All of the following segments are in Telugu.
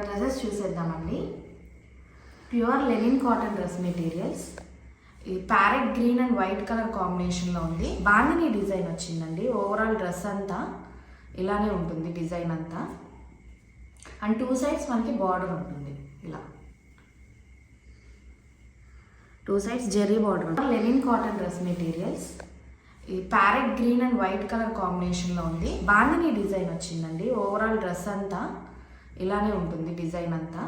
డ్రెస్సెస్ చూసేద్దామండి. Pure linen cotton dress materials. ఈ parrot green and white colour కాంబినేషన్లో ఉంది. బాందిని డిజైన్ వచ్చిందండి. ఓవరాల్ డ్రెస్ అంతా ఇలానే ఉంటుంది డిజైన్ అంతా. అండ్ 2 సైడ్స్ మనకి బార్డర్ ఉంటుంది. ఇలా 2 సైడ్స్ జెర్రీ border. Linen cotton dress materials. ఈ parrot green and white colour కాంబినేషన్లో ఉంది. బాందిని డిజైన్ వచ్చిందండి. ఓవరాల్ డ్రెస్ అంతా ఇలానే ఉంటుంది డిజైన్ అంతా.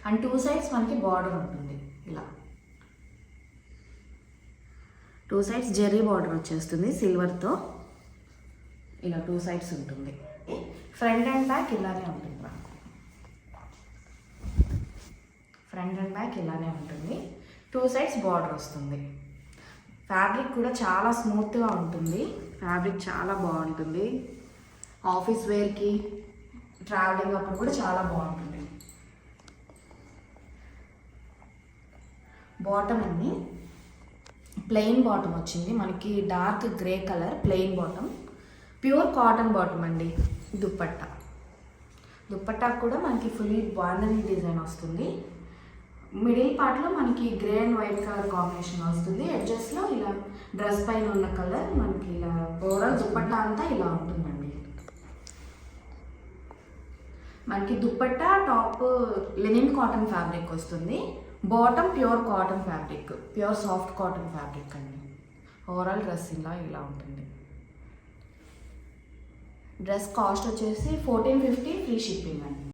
అండ్ 2 సైడ్స్ మనకి బార్డర్ ఉంటుంది. ఇలా 2 సైడ్స్ జెర్రీ బార్డర్ వచ్చేస్తుంది సిల్వర్తో. ఇలా 2 సైడ్స్ ఉంటుంది. ఫ్రంట్ అండ్ బ్యాక్ ఇలానే ఉంటుంది. ఫ్రంట్ అండ్ బ్యాక్ ఇలానే ఉంటుంది. 2 సైడ్స్ బార్డర్ వస్తుంది. ఫ్యాబ్రిక్ కూడా చాలా స్మూత్గా ఉంటుంది. ఫ్యాబ్రిక్ చాలా బాగుంటుంది. ఆఫీస్ వేర్కి, ట్రావెలింగ్ అప్పుడు కూడా చాలా బాగుంటుంది. బాటమ్ అన్ని ప్లెయిన్ బాటమ్ వచ్చింది మనకి. Dark grey colour plain bottom. Pure cotton bottom అండి. దుప్పట్టా కూడా మనకి ఫుల్లీ బాందిని డిజైన్ వస్తుంది. మిడిల్ పార్ట్లో మనకి grey and white colour combination వస్తుంది. ఎడ్జెస్లో ఇలా డ్రెస్ పైన ఉన్న కలర్ మనకి ఇలా ఓవరాల్ దుప్పట్టా అంతా ఇలా ఉంటుందండి. మనకి dupatta top linen cotton fabric వస్తుంది. Bottom pure cotton fabric, pure soft cotton fabric అండి. ఓవరాల్ డ్రెస్ ఇలా ఉంటుంది. డ్రెస్ కాస్ట్ వచ్చేసి 1450 ఫ్రీ షిప్పింగ్ అండి.